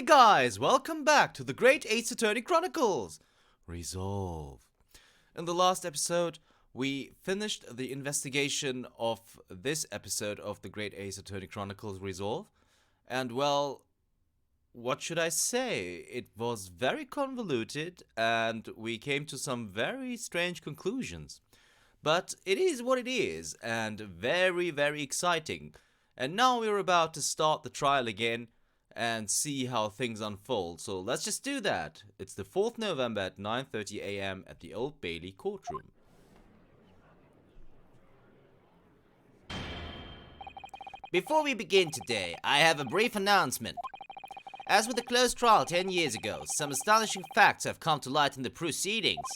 Hey guys, welcome back to the Great Ace Attorney Chronicles! Resolve. In the last episode, we finished the investigation of this episode of the Great Ace Attorney Chronicles Resolve. And well, what should I say? It was very convoluted and we came to some very strange conclusions. But it is what it is and very, very exciting. And now we're about to start the trial again and see how things unfold. So let's just do that. It's the 4th November at 9:30 a.m. at the Old Bailey courtroom. Before we begin today, I have a brief announcement. As with the closed trial 10 years ago, some astonishing facts have come to light in the proceedings.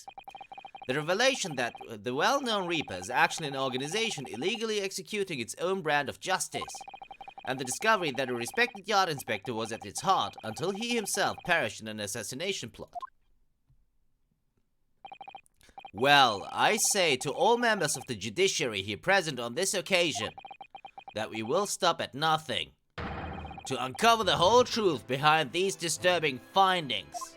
The revelation that the well-known Reaper is actually an organization illegally executing its own brand of justice, and the discovery that a respected yard inspector was at its heart until he himself perished in an assassination plot. Well, I say to all members of the judiciary here present on this occasion that we will stop at nothing to uncover the whole truth behind these disturbing findings.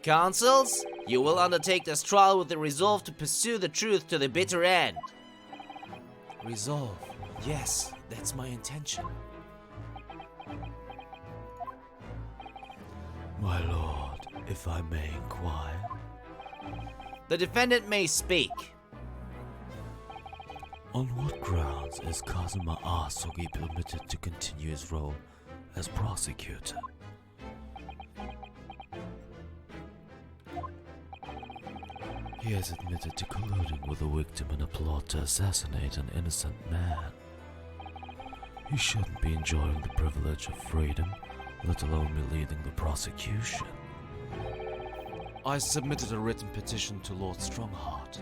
Counsels, you will undertake this trial with the resolve to pursue the truth to the bitter end. Resolve. Yes, that's my intention. My lord, if I may inquire. The defendant may speak. On what grounds is Kazuma Asogi permitted to continue his role as prosecutor? He has admitted to colluding with a victim in a plot to assassinate an innocent man. He shouldn't be enjoying the privilege of freedom, let alone be leading the prosecution. I submitted a written petition to Lord Strongheart,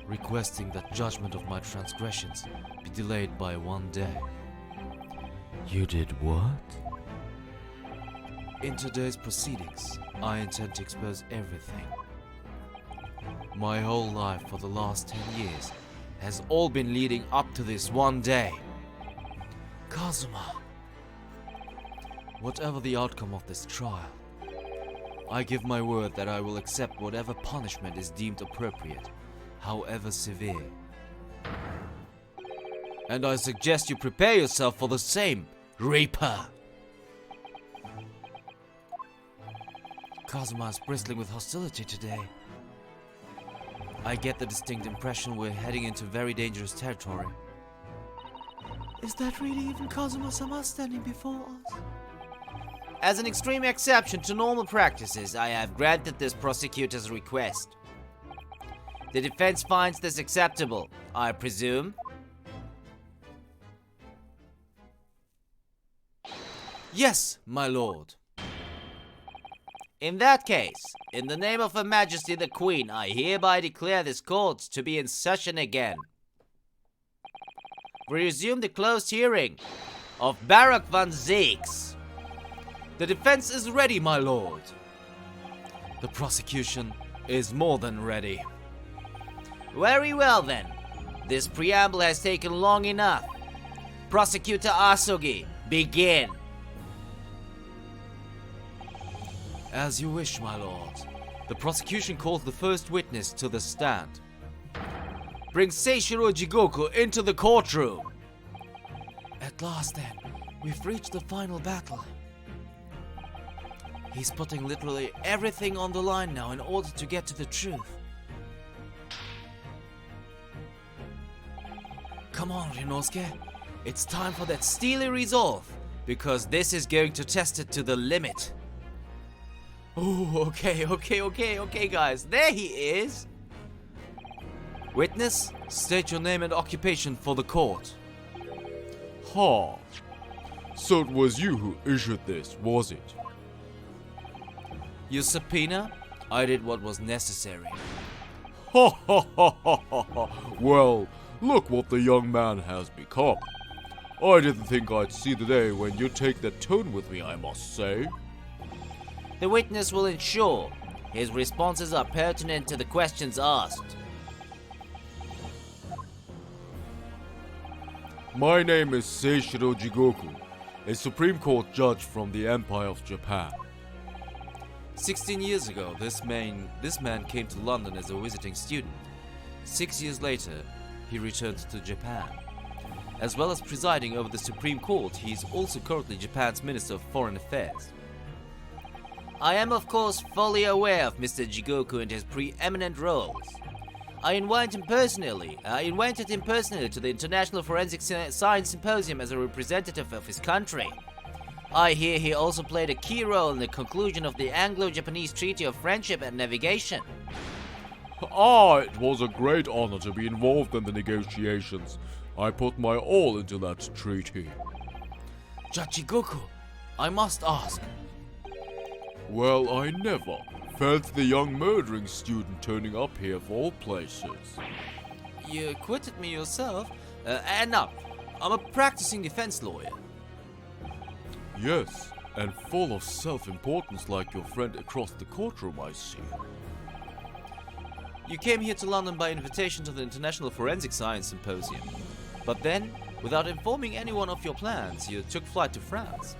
requesting that judgment of my transgressions be delayed by 1 day. You did what? In today's proceedings, I intend to expose everything. My whole life for the last 10 years has all been leading up to this 1 day. Kazuma, whatever the outcome of this trial, I give my word that I will accept whatever punishment is deemed appropriate, however severe. And I suggest you prepare yourself for the same, Reaper. Kazuma is bristling with hostility today. I get the distinct impression we're heading into very dangerous territory. Is that really even Kazuma-sama standing before us? As an extreme exception to normal practices, I have granted this prosecutor's request. The defense finds this acceptable, I presume. Yes, my lord. In that case, in the name of Her Majesty the Queen, I hereby declare this court to be in session again. We resume the closed hearing of Barak van Zeeks. The defense is ready, my lord. The prosecution is more than ready. Very well then. This preamble has taken long enough. Prosecutor Asogi, begin. As you wish, my lord. The prosecution calls the first witness to the stand. Bring Seishiro Jigoku into the courtroom. At last then, we've reached the final battle. He's putting literally everything on the line now in order to get to the truth. Come on, Ryunosuke. It's time for that steely resolve, because this is going to test it to the limit. Oh, okay, guys. There he is. Witness, state your name and occupation for the court. Ha! So it was you who issued this, was it? Your subpoena? I did what was necessary. Ha ha ha ha ha ha! Well, look what the young man has become. I didn't think I'd see the day when you take that tone with me, I must say. The witness will ensure his responses are pertinent to the questions asked. My name is Seishiro Jigoku, a Supreme Court judge from the Empire of Japan. 16 years ago, this man came to London as a visiting student. 6 years later, he returned to Japan. As well as presiding over the Supreme Court, he is also currently Japan's Minister of Foreign Affairs. I am of course fully aware of Mr. Jigoku and his preeminent roles. I invited him personally to the International Forensic Science Symposium as a representative of his country. I hear he also played a key role in the conclusion of the Anglo-Japanese Treaty of Friendship and Navigation. It was a great honor to be involved in the negotiations. I put my all into that treaty. Judge Jigoku, I must ask. Well, I never felt the young murdering student turning up here of all places. You acquitted me yourself. And now, I'm a practicing defense lawyer. Yes, and full of self-importance like your friend across the courtroom, I see. You came here to London by invitation to the International Forensic Science Symposium. But then, without informing anyone of your plans, you took flight to France.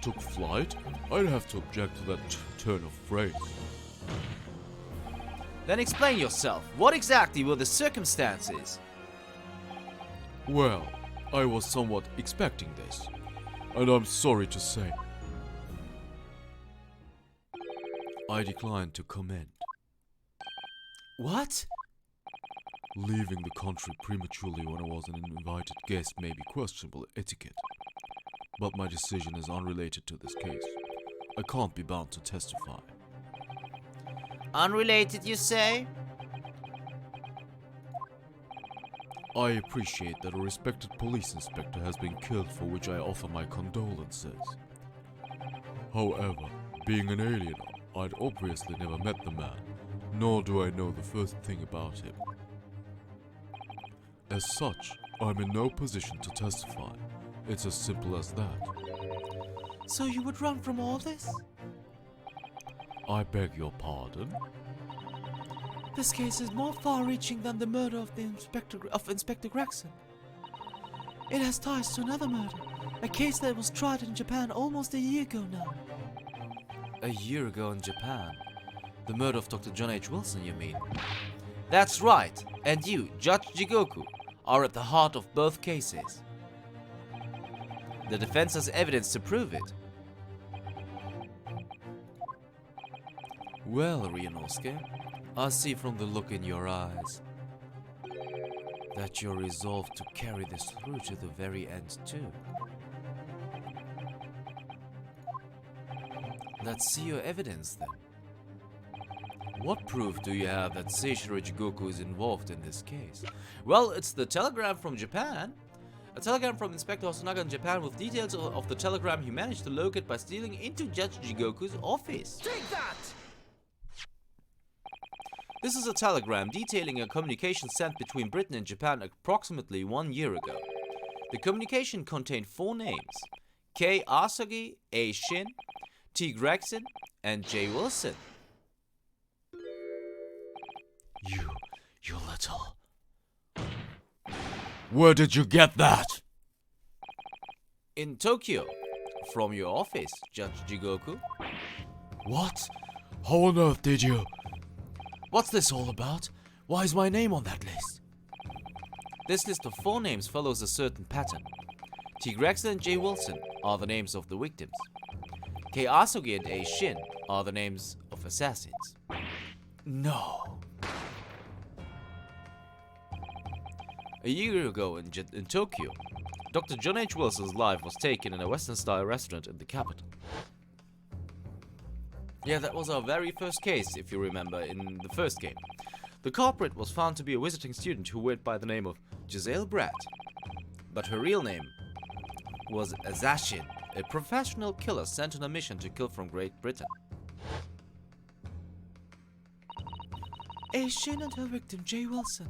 Took flight? I'd have to object to that turn of phrase. Then explain yourself. What exactly were the circumstances? Well, I was somewhat expecting this, and I'm sorry to say, I declined to comment. What? Leaving the country prematurely when I was an invited guest may be questionable etiquette, but my decision is unrelated to this case. I can't be bound to testify. Unrelated, you say? I appreciate that a respected police inspector has been killed, for which I offer my condolences. However, being an alien, I'd obviously never met the man, nor do I know the first thing about him. As such, I'm in no position to testify. It's as simple as that. So you would run from all this? I beg your pardon? This case is more far-reaching than the murder of Inspector Gregson. It has ties to another murder, a case that was tried in Japan almost a year ago now. A year ago in Japan? The murder of Dr. John H. Wilson, you mean? That's right, and you, Judge Jigoku, are at the heart of both cases. The defense has evidence to prove it. Well, Ryunosuke, I see from the look in your eyes that you're resolved to carry this through to the very end too. Let's see your evidence then. What proof do you have that Seishiro Jigoku is involved in this case? Well, it's the telegram from Japan. A telegram from Inspector Hosonaga in Japan with details of the telegram he managed to locate by stealing into Judge Jigoku's office. Take that! This is a telegram detailing a communication sent between Britain and Japan approximately 1 year ago. The communication contained 4 names: K. Asogi, A. Shin, T. Gregson, and J. Wilson. You little... Where did you get that? In Tokyo. From your office, Judge Jigoku. What? How on earth did you... What's this all about? Why is my name on that list? This list of 4 names follows a certain pattern. T. Gregson and J. Wilson are the names of the victims. K. Asogi and A. Shin are the names of assassins. No. A year ago in Tokyo, Dr. John H. Wilson's life was taken in a Western-style restaurant in the capital. Yeah, that was our very first case, if you remember, in the first game. The culprit was found to be a visiting student who went by the name of Giselle Bratt. But her real name was Azashin, a professional killer sent on a mission to kill from Great Britain. A. Shin and her victim, J. Wilson.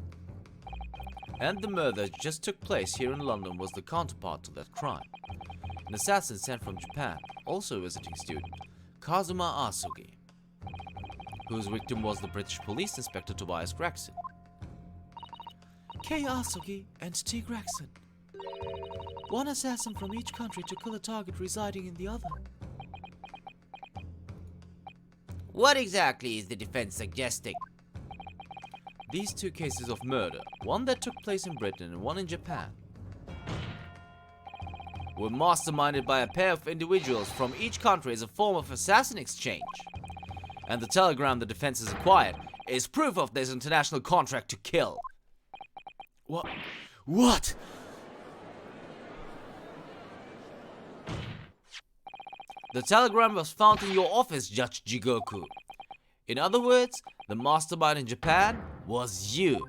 And the murder that just took place here in London was the counterpart to that crime. An assassin sent from Japan, also a visiting student, Kazuma Asogi, whose victim was the British police inspector Tobias Gregson. K. Asogi and T. Gregson. one assassin from each country to kill a target residing in the other. What exactly is the defense suggesting? These two cases of murder, one that took place in Britain and one in Japan, were masterminded by a pair of individuals from each country as a form of assassin exchange. And the telegram the defense has acquired is proof of this international contract to kill. What? What? The telegram was found in your office, Judge Jigoku. In other words, the mastermind in Japan was you.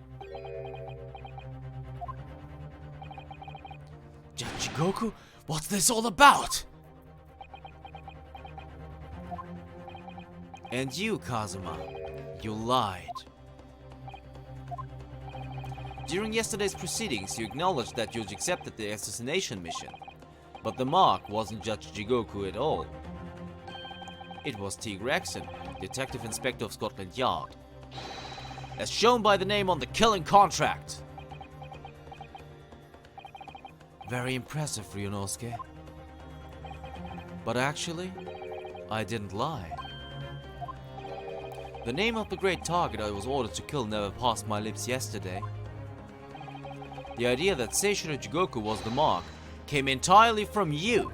Judge Jigoku, what's this all about? And you, Kazuma, you lied. During yesterday's proceedings, you acknowledged that you accepted the assassination mission. But the mark wasn't Judge Jigoku at all. It was T. Gregson, Detective Inspector of Scotland Yard, as shown by the name on the killing contract. Very impressive, Ryunosuke. But actually, I didn't lie. The name of the great target I was ordered to kill never passed my lips yesterday. The idea that Seishiro Jigoku was the mark came entirely from you.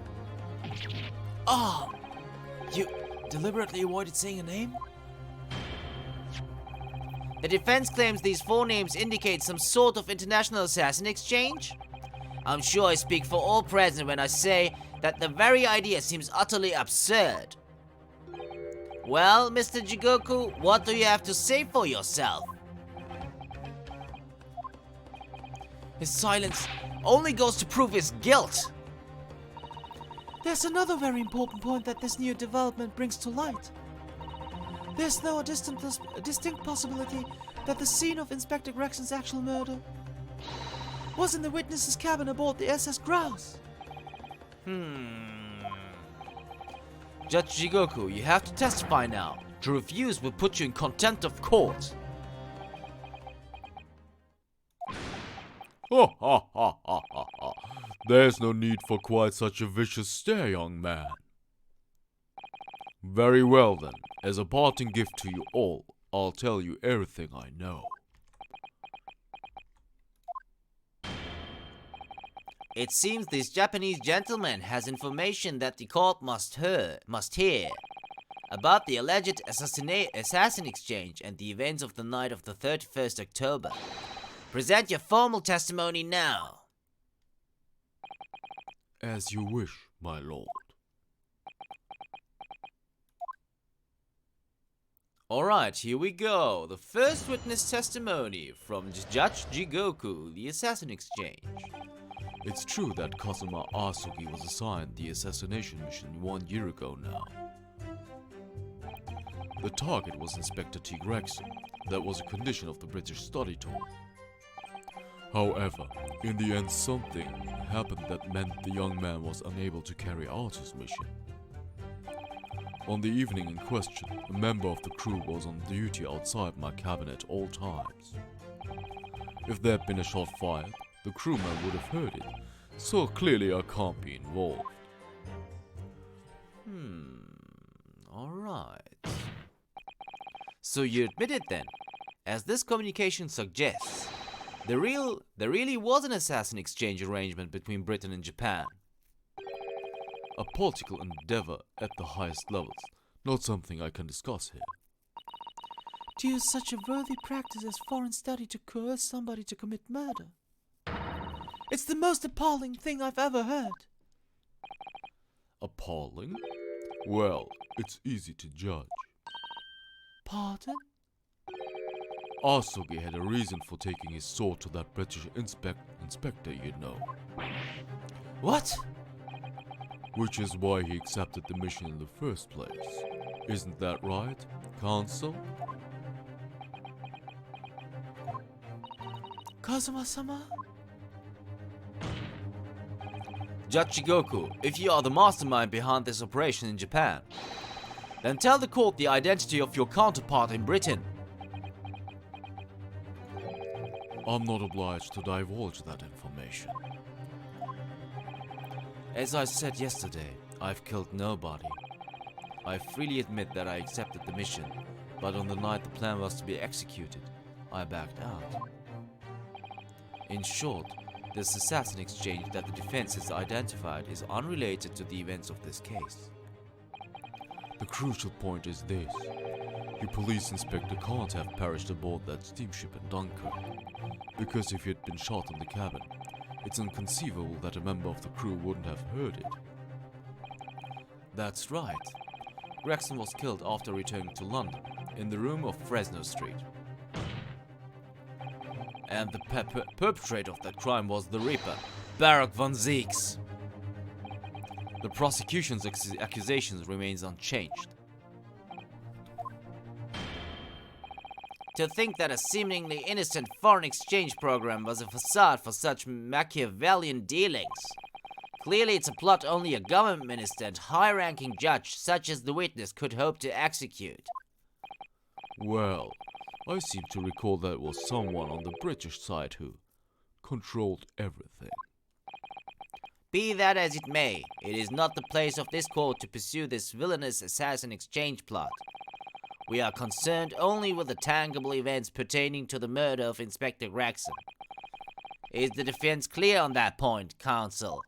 You deliberately avoided saying a name? The defense claims these 4 names indicate some sort of international assassin exchange. I'm sure I speak for all present when I say that the very idea seems utterly absurd. Well, Mr. Jigoku, what do you have to say for yourself? His silence only goes to prove his guilt. There's another very important point that this new development brings to light. There's now a distinct possibility that the scene of Inspector Gregson's actual murder was in the witness's cabin aboard the SS Grouse. Judge Jigoku, you have to testify now. To refuse will put you in contempt of court. Ha ha ha ha ha ha. There's no need for quite such a vicious stare, young man. Very well then, as a parting gift to you all, I'll tell you everything I know. It seems this Japanese gentleman has information that the court must hear about the alleged assassin exchange and the events of the night of the 31st October. Present your formal testimony now. As you wish, my lord. Alright, here we go. The first witness testimony from Judge Jigoku, the assassin exchange. It's true that Kazuma Asugi was assigned the assassination mission 1 year ago now. The target was Inspector T. Gregson. That was a condition of the British study tour. However, in the end something happened that meant the young man was unable to carry out his mission. On the evening in question, a member of the crew was on duty outside my cabin at all times. If there had been a shot fired, the crewman would have heard it, so clearly I can't be involved. Alright. So you admit it then, as this communication suggests. There really was an assassin exchange arrangement between Britain and Japan. A political endeavor at the highest levels, not something I can discuss here. To use such a worthy practice as foreign study to coerce somebody to commit murder. It's the most appalling thing I've ever heard. Appalling? Well, it's easy to judge. Pardon? Asugi had a reason for taking his sword to that British inspector, you know. What? Which is why he accepted the mission in the first place. Isn't that right, Counsel? Kazuma-sama? Judge Jigoku, if you are the mastermind behind this operation in Japan, then tell the court the identity of your counterpart in Britain. I'm not obliged to divulge that information. As I said yesterday, I've killed nobody. I freely admit that I accepted the mission, but on the night the plan was to be executed, I backed out. In short, this assassin exchange that the defense has identified is unrelated to the events of this case. The crucial point is this. Your police inspector can't have perished aboard that steamship in Dunkirk, because if he had been shot in the cabin, it's inconceivable that a member of the crew wouldn't have heard it. That's right. Gregson was killed after returning to London, in the room of Fresno Street. And the perpetrator of that crime was the Reaper, Barak von Zeeks. The prosecution's accusations remains unchanged. To think that a seemingly innocent foreign exchange program was a facade for such Machiavellian dealings. Clearly it's a plot only a government minister and high-ranking judge such as the witness could hope to execute. Well, I seem to recall that it was someone on the British side who controlled everything. Be that as it may, it is not the place of this court to pursue this villainous assassin exchange plot. We are concerned only with the tangible events pertaining to the murder of Inspector Gregson. Is the defense clear on that point, counsel?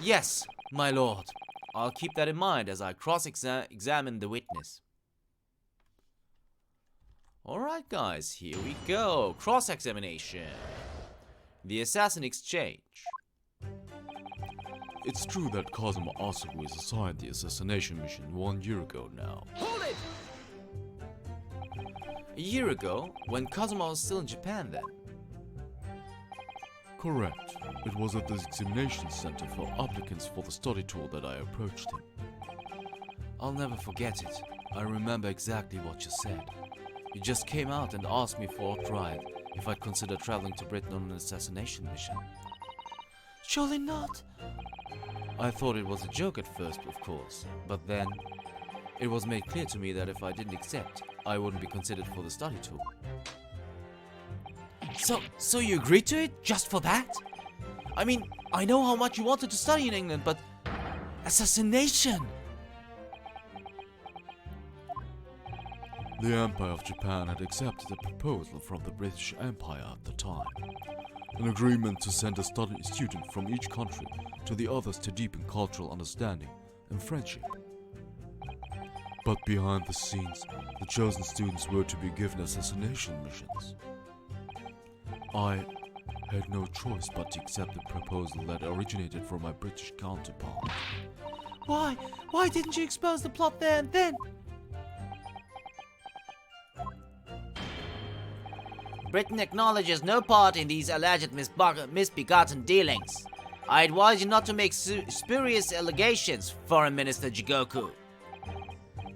Yes, my lord. I'll keep that in mind as I cross-examine the witness. Alright guys, here we go. Cross-examination. The assassin exchange. It's true that Kazuma Asugu is assigned the assassination mission 1 year ago now. Hold it! A year ago, when Kazuma was still in Japan then. Correct. It was at the examination center for applicants for the study tour that I approached him. I'll never forget it. I remember exactly what you said. You just came out and asked me for outright if I'd consider traveling to Britain on an assassination mission. Surely not! I thought it was a joke at first, of course, but then it was made clear to me that if I didn't accept, I wouldn't be considered for the study tour. So you agreed to it just for that? I mean, I know how much you wanted to study in England, but assassination! The Empire of Japan had accepted a proposal from the British Empire at the time. An agreement to send a study student from each country to the others to deepen cultural understanding and friendship. But behind the scenes, the chosen students were to be given assassination missions. I had no choice but to accept the proposal that originated from my British counterpart. Why? Why didn't you expose the plot there and then? Britain acknowledges no part in these alleged misbegotten dealings. I advise you not to make spurious allegations, Foreign Minister Jigoku.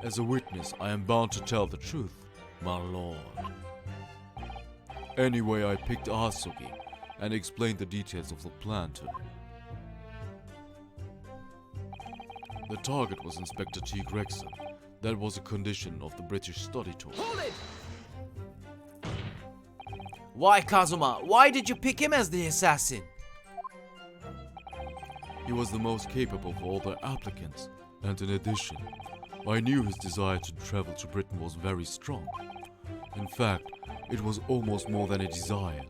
As a witness, I am bound to tell the truth, my lord. Anyway, I picked Asugi and explained the details of the plan to him. The target was Inspector T. Gregson. That was a condition of the British study tour. Hold it! Why, Kazuma? Why did you pick him as the assassin? He was the most capable of all the applicants, and in addition, I knew his desire to travel to Britain was very strong. In fact, it was almost more than a desire.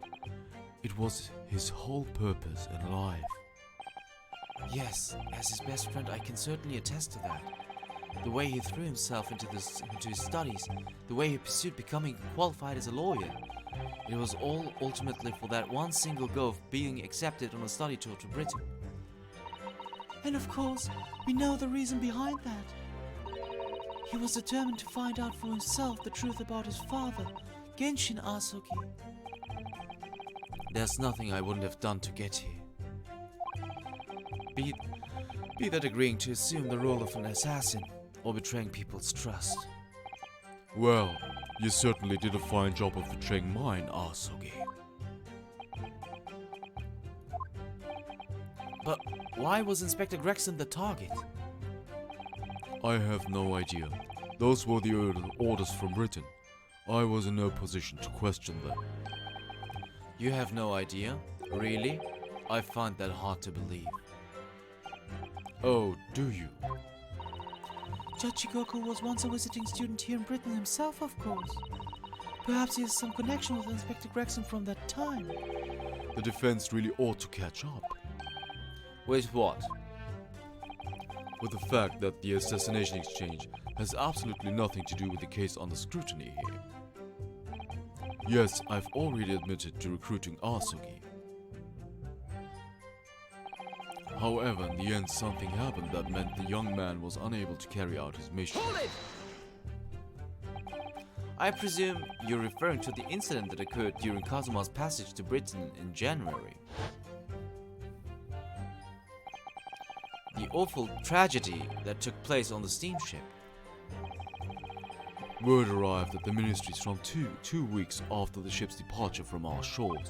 It was his whole purpose in life. Yes, as his best friend, I can certainly attest to that. The way he threw himself into his studies, the way he pursued becoming qualified as a lawyer. It was all ultimately for that one single goal of being accepted on a study tour to Britain. And of course, we know the reason behind that. He was determined to find out for himself the truth about his father, Genshin Asugi. There's nothing I wouldn't have done to get here. Be that agreeing to assume the role of an assassin, or betraying people's trust. Well, you certainly did a fine job of betraying mine, Asugi. But why was Inspector Gregson the target? I have no idea. Those were the orders from Britain. I was in no position to question them. You have no idea? Really? I find that hard to believe. Oh, do you? Judge Jigoku was once a visiting student here in Britain himself, of course. Perhaps he has some connection with Inspector Gregson from that time. The defense really ought to catch up With what? with the fact that the assassination exchange has absolutely nothing to do with the case under scrutiny here. Yes, I've already admitted to recruiting Asugi. However, in the end, something happened that meant the young man was unable to carry out his mission. I presume you're referring to the incident that occurred during Kazuma's passage to Britain in January. The awful tragedy that took place on the steamship. Word arrived at the ministries from two weeks after the ship's departure from our shores.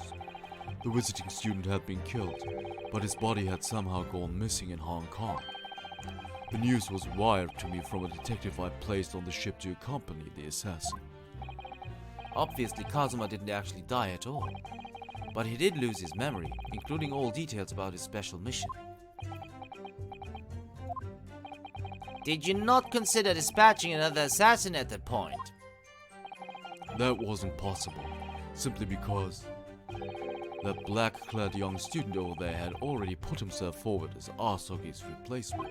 The visiting student had been killed, but his body had somehow gone missing in Hong Kong. The news was wired to me from a detective I placed on the ship to accompany the assassin. Obviously, Kazuma didn't actually die at all, but he did lose his memory, including all details about his special mission. Did you not consider dispatching another assassin at that point? That wasn't possible, simply because that black-clad young student over there had already put himself forward as Asugi's replacement,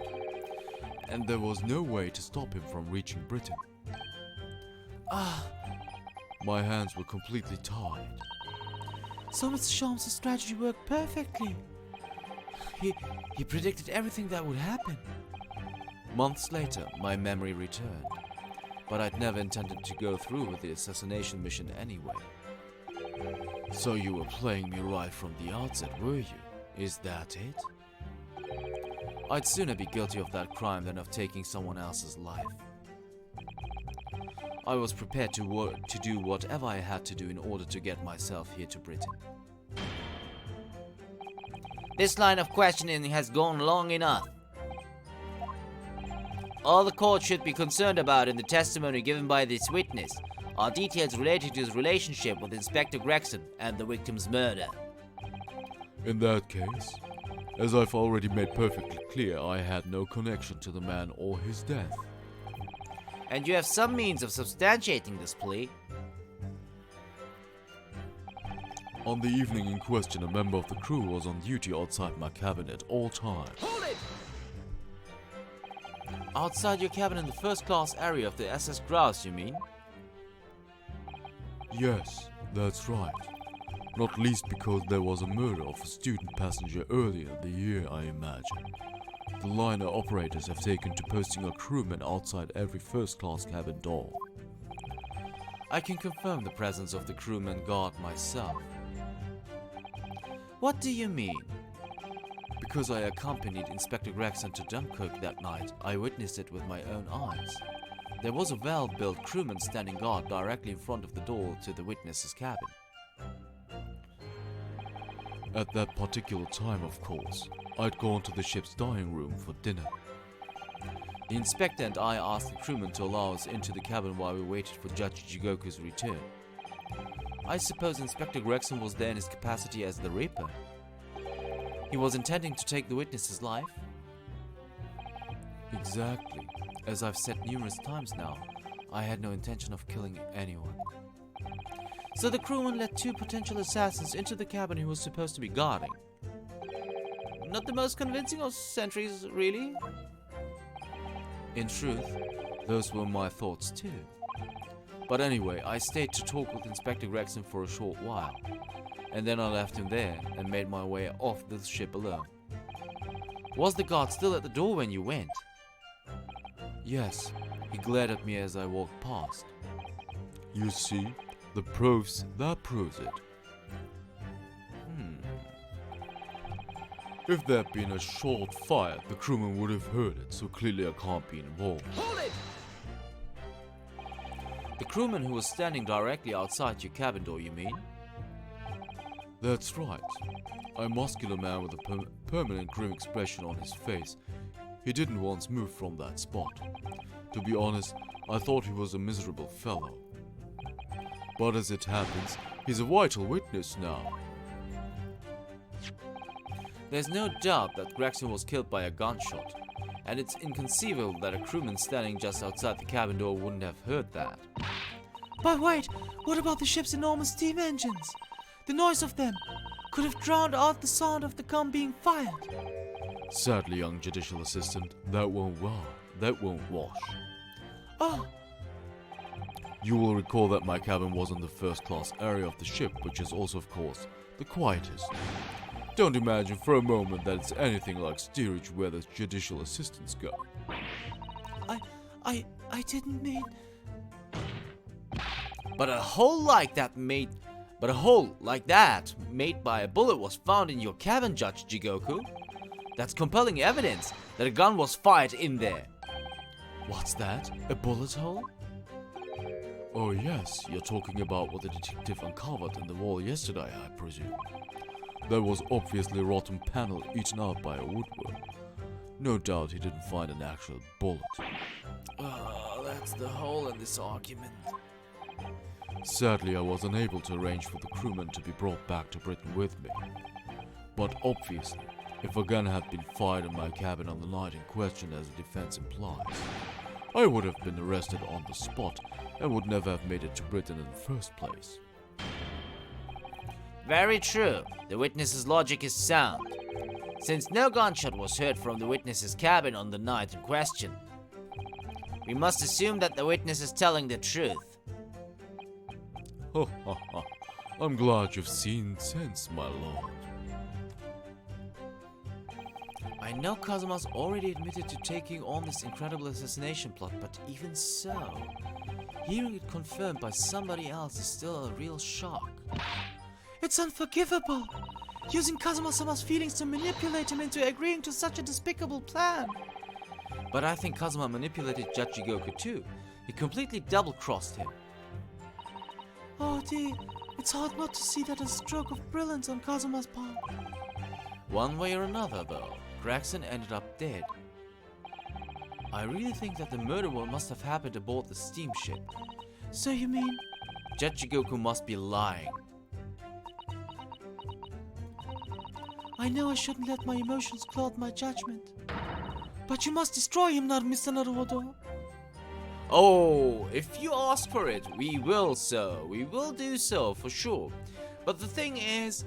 and there was no way to stop him from reaching Britain. My hands were completely tied. So Mr. Sholmes' strategy worked perfectly. He predicted everything that would happen. Months later, my memory returned, but I'd never intended to go through with the assassination mission anyway. So you were playing me right from the outset, were you? Is that it? I'd sooner be guilty of that crime than of taking someone else's life. I was prepared to do whatever I had to do in order to get myself here to Britain. This line of questioning has gone long enough. All the court should be concerned about in the testimony given by this witness are details relating to his relationship with Inspector Gregson and the victim's murder. In that case, as I've already made perfectly clear, I had no connection to the man or his death. And you have some means of substantiating this plea. On the evening in question, a member of the crew was on duty outside my cabin at all times. Outside your cabin in the first-class area of the SS Grouse, you mean? Yes, that's right. Not least because there was a murder of a student passenger earlier in the year, I imagine. The liner operators have taken to posting a crewman outside every first-class cabin door. I can confirm the presence of the crewman guard myself. What do you mean? Because I accompanied Inspector Gregson to Dunkirk that night, I witnessed it with my own eyes. There was a well-built crewman standing guard directly in front of the door to the witness's cabin. At that particular time, of course, I'd gone to the ship's dining room for dinner. The inspector and I asked the crewman to allow us into the cabin while we waited for Judge Jigoku's return. I suppose Inspector Gregson was there in his capacity as the Reaper. He was intending to take the witness's life? Exactly. As I've said numerous times now, I had no intention of killing anyone. So the crewman let two potential assassins into the cabin he was supposed to be guarding. Not the most convincing of sentries, really. In truth, those were my thoughts too. But anyway, I stayed to talk with Inspector Gregson for a short while, and then I left him there and made my way off the ship alone. Was the guard still at the door when you went? Yes, he glared at me as I walked past. You see, that proves it. If there'd been a short fire, the crewman would have heard it, so clearly I can't be involved. The crewman who was standing directly outside your cabin door, you mean? That's right. A muscular man with a permanent grim expression on his face. He didn't once move from that spot. To be honest, I thought he was a miserable fellow. But as it happens, he's a vital witness now. There's no doubt that Gregson was killed by a gunshot, and it's inconceivable that a crewman standing just outside the cabin door wouldn't have heard that. But wait, what about the ship's enormous steam engines? The noise of them could have drowned out the sound of the gun being fired. Sadly, young judicial assistant, that won't wash. Oh, You will recall that my cabin was in the first-class area of the ship, which is also, of course, the quietest. Don't imagine for a moment that it's anything like steerage where the judicial assistants go. I didn't mean. But a hole like that made by a bullet was found in your cabin, Judge Jigoku. That's compelling evidence that a gun was fired in there. What's that? A bullet hole? Oh yes, you're talking about what the detective uncovered in the wall yesterday, I presume. That was obviously a rotten panel eaten out by a woodworm. No doubt he didn't find an actual bullet. That's the hole in this argument. Sadly, I was unable to arrange for the crewman to be brought back to Britain with me. But obviously, if a gun had been fired in my cabin on the night in question as the defense implies, I would have been arrested on the spot and would never have made it to Britain in the first place. Very true. The witness's logic is sound, since no gunshot was heard from the witness's cabin on the night in question. We must assume that the witness is telling the truth. Ha ha ha. I'm glad you've seen sense, my lord. I know Kazuma's already admitted to taking on this incredible assassination plot, but even so, hearing it confirmed by somebody else is still a real shock. It's unforgivable! Using Kazuma-sama's feelings to manipulate him into agreeing to such a despicable plan! But I think Kazuma manipulated Judge Jigoku too. He completely double-crossed him. Oh dear, it's hard not to see that as a stroke of brilliance on Kazuma's part. One way or another though, Gregson ended up dead. I really think that the murder must have happened aboard the steamship. So you mean Judge Jigoku must be lying? I know I shouldn't let my emotions cloud my judgment. But you must destroy him now, Mr. Naruhodo. Oh, if you ask for it, we will so. We will do so, for sure. But the thing is,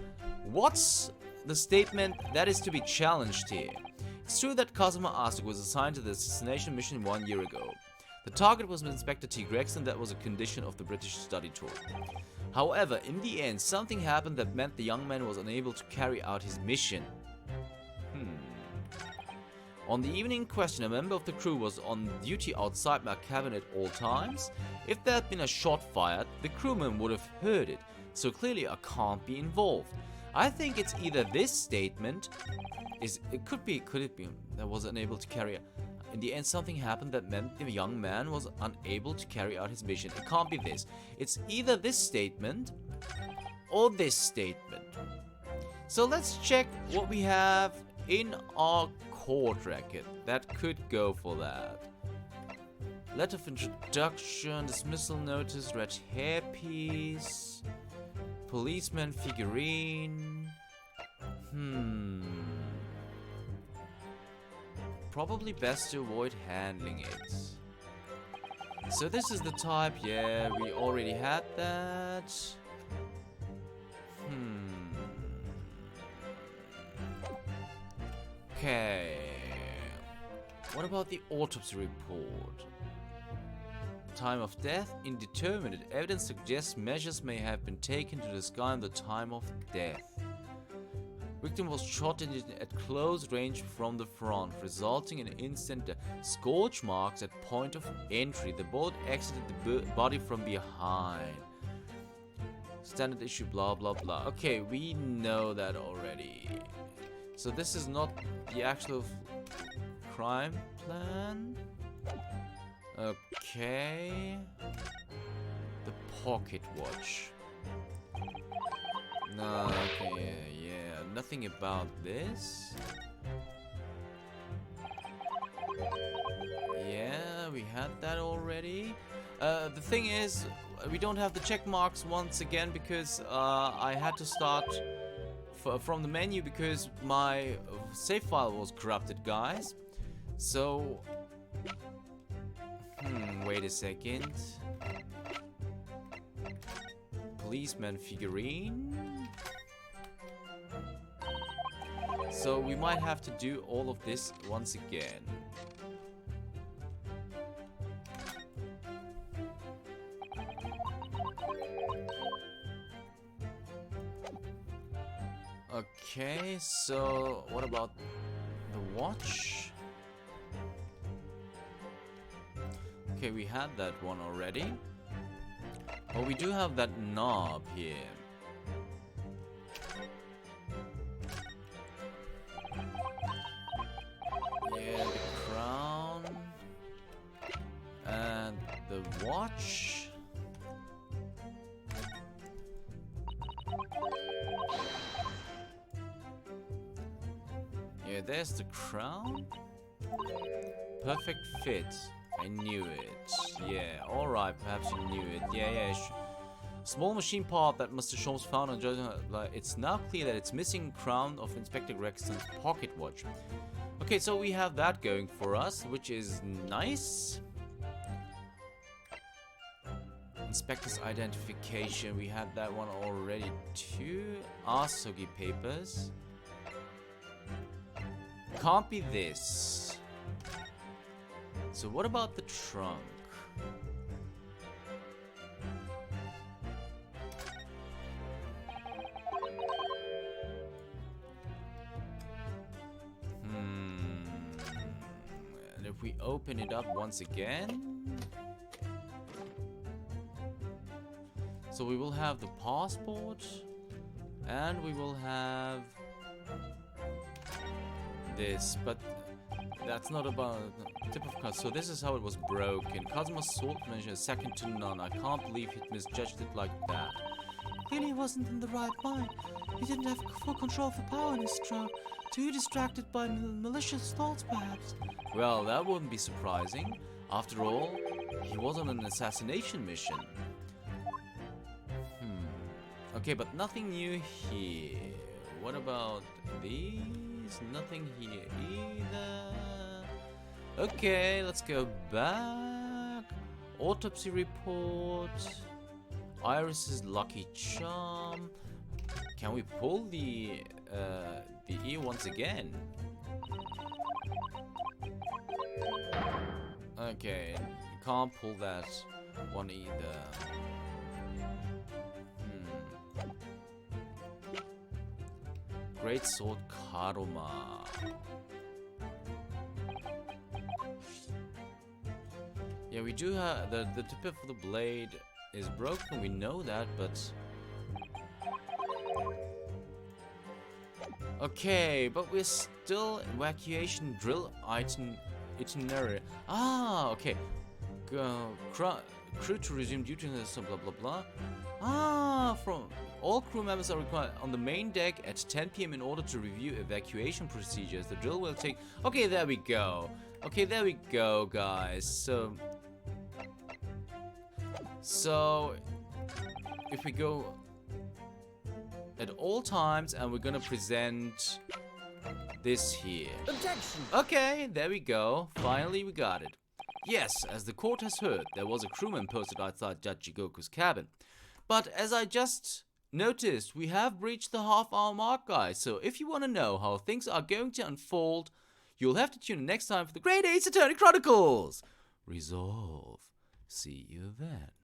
what's the statement that is to be challenged here? It's true that Kazuma Asuka was assigned to the assassination mission 1 year ago. The target was Inspector T. Gregson. That was a condition of the British study tour. However, in the end, something happened that meant the young man was unable to carry out his mission. On the evening in question, a member of the crew was on duty outside my cabin at all times. If there had been a shot fired, the crewman would have heard it, so clearly I can't be involved. I think it's either this statement, could it be that was unable to carry out. In the end, something happened that meant the young man was unable to carry out his mission. It can't be this. It's either this statement or this statement. So let's check what we have in our court record that could go for that. Letter of introduction, dismissal notice, red hairpiece, policeman figurine. Probably best to avoid handling it. So this is the type, yeah, we already had that. Okay. What about the autopsy report? Time of death indeterminate. Evidence suggests measures may have been taken to disguise the time of death. Victim was shot at close range from the front, resulting in instant death. Scorch marks at point of entry. The bullet exited the body from behind. Standard issue, blah blah blah. Okay, we know that already. So this is not the actual crime plan. Okay. The pocket watch. No, okay, yeah, nothing about this. Yeah, we had that already. The thing is, we don't have the check marks once again because I had to start from the menu because my save file was corrupted, guys. So, wait a second. Policeman figurine. So we might have to do all of this once again. Okay, so what about the watch? Okay, we had that one already. Oh, we do have that knob here. Yeah, the crown. And the watch. Yeah, there's the crown. Perfect fit. I knew it. Yeah, alright, perhaps you knew it. Yeah. Small machine part that Mr. Sholmes found on it's now clear that it's missing crown of Inspector Gregson's pocket watch. Okay, so we have that going for us, which is nice. Inspector's identification, we had that one already too. Asogi papers. Can't be this. So what about the trunk? And if we open it up once again, so we will have the passport, and we will have this, but that's not about tip of cut. So this is how it was broken. Cosmo's swordsmanship is second to none. I can't believe he misjudged it like that. Clearly he wasn't in the right mind. He didn't have full control of the power in his stroke. Too distracted by malicious thoughts, perhaps. Well, that wouldn't be surprising. After all, he was on an assassination mission. Okay, but nothing new here. What about these? Nothing here either. Okay, let's go back. Autopsy report. Iris's lucky charm. Can we pull the ear once again? Okay, you can't pull that one either. Great sword Karuma. Yeah, we do have the tip of the blade is broken, we know that, but okay, but we're still evacuation drill itinerary. Ah, okay. Crew to resume duty, blah blah blah. Ah, from all crew members are required on the main deck at 10 p.m. in order to review evacuation procedures. The drill will take. Okay, there we go. Okay, there we go, guys. So if we go at all times, and we're gonna present this here. Objection! Okay, there we go. Finally, we got it. Yes, as the court has heard, there was a crewman posted outside Judge Jigoku's cabin. But as I just noticed, we have breached the half-hour mark, guys. So if you want to know how things are going to unfold, you'll have to tune in next time for the Great Ace Attorney Chronicles. Resolve. See you then.